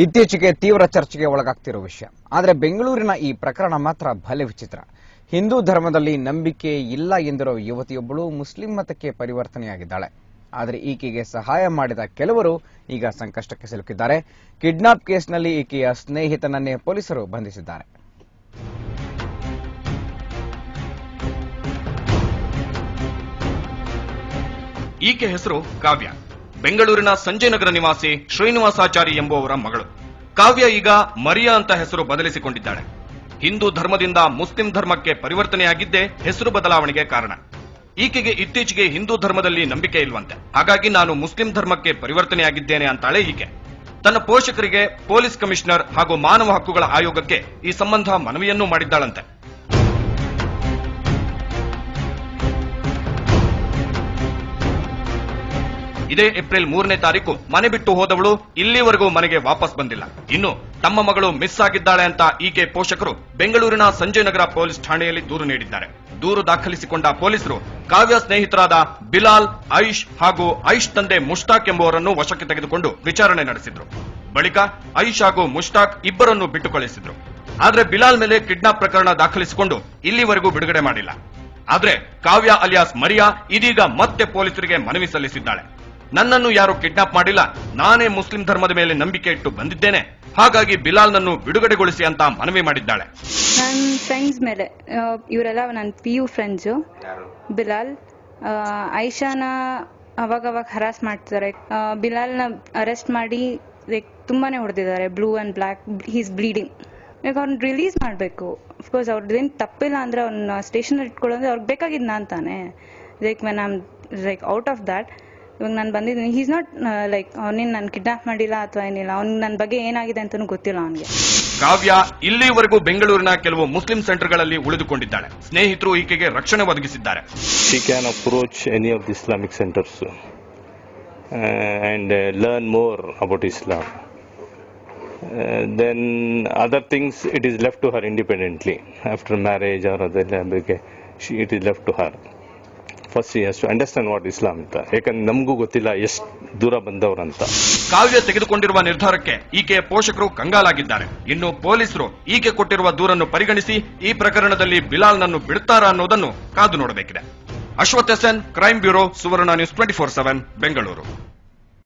ಇತ್ತೀಚೆಗೆ ತೀವ್ರ ಚರ್ಚೆಗೆ ಒಳಗಾಗ್ತಿರೋ ವಿಷಯ. ಆದರೆ ಬೆಂಗಳೂರಿನ ಈ ಪ್ರಕರಣ ಮಾತ್ರ ಭಲೆ ವಿಚಿತ್ರ. ಹಿಂದೂ ಧರ್ಮದಲ್ಲಿ ನಂಬಿಕೆ ಇಲ್ಲ ಎಂದಿರೋ ಯುವತಿಯೊಬ್ಬಳು ಮುಸ್ಲಿಂ ಮತಕ್ಕೆ ಪರಿವರ್ತನೆಯಾಗಿದ್ದಾಳೆ. ಆದರೆ ಈಕೆಗೆ ಸಹಾಯ ಮಾಡಿದ ಕೆಲವರು ಈಗ ಸಂಕಷ್ಟಕ್ಕೆ ಸಿಲುಕಿದ್ದಾರೆ. ಕಿಡ್ನಾಪ್ ಕೇಸ್ನಲ್ಲಿ ಈಕೆಯ ಸ್ನೇಹಿತನನ್ನೇ ಪೊಲೀಸರು ಬಂಧಿಸಿದ್ದಾರೆ. ಈಕೆ ಹೆಸರು ಕಾವ್ಯ. ಬೆಂಗಳೂರಿನ ಸಂಜಯನಗರ ನಿವಾಸಿ ಶ್ರೀನಿವಾಸಾಚಾರಿ ಎಂಬುವವರ ಮಗಳು. ಕಾವ್ಯ ಈಗ ಮರಿಯಾ ಅಂತ ಹೆಸರು ಬದಲಿಸಿಕೊಂಡಿದ್ದಾಳೆ. ಹಿಂದೂ ಧರ್ಮದಿಂದ ಮುಸ್ಲಿಂ ಧರ್ಮಕ್ಕೆ ಪರಿವರ್ತನೆಯಾಗಿದ್ದೇ ಹೆಸರು ಬದಲಾವಣೆಗೆ ಕಾರಣ. ಈಕೆಗೆ ಇತ್ತೀಚೆಗೆ ಹಿಂದೂ ಧರ್ಮದಲ್ಲಿ ನಂಬಿಕೆ ಇಲ್ವಂತೆ. ಹಾಗಾಗಿ ನಾನು ಮುಸ್ಲಿಂ ಧರ್ಮಕ್ಕೆ ಪರಿವರ್ತನೆಯಾಗಿದ್ದೇನೆ ಅಂತಾಳೆ ಈಕೆ. ತನ್ನ ಪೋಷಕರಿಗೆ, ಪೊಲೀಸ್ ಕಮಿಷನರ್ ಹಾಗೂ ಮಾನವ ಹಕ್ಕುಗಳ ಆಯೋಗಕ್ಕೆ ಈ ಸಂಬಂಧ ಮನವಿಯನ್ನೂ ಮಾಡಿದ್ದಾಳಂತೆ. ಇದೇ ಏಪ್ರಿಲ್ 3ನೇ ತಾರೀಕು ಮನೆ ಬಿಟ್ಟು ಹೋದವಳು ಇಲ್ಲಿವರೆಗೂ ಮನೆಗೆ ವಾಪಸ್ ಬಂದಿಲ್ಲ. ಇನ್ನು ತಮ್ಮ ಮಗಳು ಮಿಸ್ ಆಗಿದ್ದಾಳೆ ಅಂತ ಈಕೆ ಪೋಷಕರು ಬೆಂಗಳೂರಿನ ಸಂಜಯನಗರ ಪೊಲೀಸ್ ಠಾಣೆಯಲ್ಲಿ ದೂರು ನೀಡಿದ್ದಾರೆ. ದೂರು ದಾಖಲಿಸಿಕೊಂಡ ಪೊಲೀಸರು ಕಾವ್ಯ ಸ್ನೇಹಿತರಾದ ಬಿಲಾಲ್, ಐಶ್ ಹಾಗೂ ಐಶ್ ತಂದೆ ಮುಷ್ತಾಕ್ ಎಂಬುವರನ್ನು ವಶಕ್ಕೆ ತೆಗೆದುಕೊಂಡು ವಿಚಾರಣೆ ನಡೆಸಿದ್ರು. ಬಳಿಕ ಐಶ್ ಹಾಗೂ ಮುಷ್ತಾಕ್ ಇಬ್ಬರನ್ನು ಬಿಟ್ಟು ಕಳಿಸಿದ್ರು. ಆದ್ರೆ ಬಿಲಾಲ್ ಮೇಲೆ ಕಿಡ್ನಾಪ್ ಪ್ರಕರಣ ದಾಖಲಿಸಿಕೊಂಡು ಇಲ್ಲಿವರೆಗೂ ಬಿಡುಗಡೆ ಮಾಡಿಲ್ಲ. ಆದ್ರೆ ಕಾವ್ಯ ಅಲಿಯಾಸ್ ಮರಿಯಾ ಇದೀಗ ಮತ್ತೆ ಪೊಲೀಸರಿಗೆ ಮನವಿ ಸಲ್ಲಿಸಿದ್ದಾಳೆ. ನನ್ನನ್ನು ಯಾರು ಕಿಡ್ನಾಪ್ ಮಾಡಿಲ್ಲ, ನಾನೇ ಮುಸ್ಲಿಂ ಧರ್ಮದ ಮೇಲೆ ನಂಬಿಕೆ ಇಟ್ಟು ಬಂದಿದ್ದೇನೆ, ಹಾಗಾಗಿ ಬಿಲಾಲ್ ನನ್ನು ಬಿಡುಗಡೆಗೊಳಿಸಿ ಅಂತ ಮನವಿ ಮಾಡಿದ್ದಾಳೆ. ನನ್ನ ಫ್ರೆಂಡ್ಸ್ ಮೇಲೆ ಇವರೆಲ್ಲ ನನ್ನ PU ಫ್ರೆಂಡ್ಸು. ಬಿಲಾಲ್, ಐಶಾನ ಅವಾಗವಾಗ ಹರಾಸ್ ಮಾಡ್ತಿದ್ದಾರೆ. ಬಿಲಾಲ್ನ ಅರೆಸ್ಟ್ ಮಾಡಿ ಲೈಕ್ ತುಂಬಾನೇ ಹೊಡೆದಿದ್ದಾರೆ. Blue and black, he's bleeding. ಈಗ ಅವ್ರನ್ನ ರಿಲೀಸ್ ಮಾಡಬೇಕು. ಅಫ್ಕೋರ್ಸ್ ಅವ್ರದ್ದೇನು ತಪ್ಪಿಲ್ಲ ಅಂದ್ರೆ ಅವ್ರನ್ನ ಸ್ಟೇಷನಲ್ಲಿ ಇಟ್ಕೊಳ್ಳೋದ್ರೆ ಅವ್ರಿಗೆ ಬೇಕಾಗಿದ್ದು ನಾನು ತಾನೆ. Like when I am like out of that, ಇವಾಗ ನಾನು ಬಂದಿದ್ದೀನಿ. ಹೀಸ್ ನಾಟ್ ಲೈಕ್ ಅವನೇನು ನಾನು ಕಿಡ್ನಾಪ್ ಮಾಡಿಲ್ಲ ಅಥವಾ ಏನಿಲ್ಲ. ಅವ್ನಿಗೆ ನನ್ನ ಬಗ್ಗೆ ಏನಾಗಿದೆ ಅಂತಲೂ ಗೊತ್ತಿಲ್ಲ ಅವನಿಗೆ. ಕಾವ್ಯ ಇಲ್ಲಿವರೆಗೂ ಬೆಂಗಳೂರಿನ ಕೆಲವು ಮುಸ್ಲಿಂ ಸೆಂಟರ್ಗಳಲ್ಲಿ ಉಳಿದುಕೊಂಡಿದ್ದಾಳೆ. ಸ್ನೇಹಿತರು ಈಕೆಗೆ ರಕ್ಷಣೆ ಒದಗಿಸಿದ್ದಾರೆ. She can approach any of the Islamic centers and learn more about Islam. Then other things it is left to her independently. After marriage or other, it is left to her. First she has to understand what Islam is. ಯಾಕಂದ್ರೆ ನಮಗೂ ಗೊತ್ತಿಲ್ಲ ಎಷ್ಟು ದೂರ ಬಂದವರಂತ. ಕಾವ್ಯ ತೆಗೆದುಕೊಂಡಿರುವ ನಿರ್ಧಾರಕ್ಕೆ ಈಕೆಯ ಪೋಷಕರು ಕಂಗಾಲಾಗಿದ್ದಾರೆ. ಇನ್ನು ಪೊಲೀಸರು ಈಕೆ ಕೊಟ್ಟಿರುವ ದೂರನ್ನು ಪರಿಗಣಿಸಿ ಈ ಪ್ರಕರಣದಲ್ಲಿ ಬಿಲಾಲ್ ನನ್ನು ಬಿಡುತ್ತಾರಾ ಅನ್ನೋದನ್ನು ಕಾದು ನೋಡಬೇಕಿದೆ. ಅಶ್ವಥ್ SN, ಕ್ರೈಮ್ ಬ್ಯೂರೋ, ಸುವರ್ಣ ನ್ಯೂಸ್ 24/7, ಬೆಂಗಳೂರು.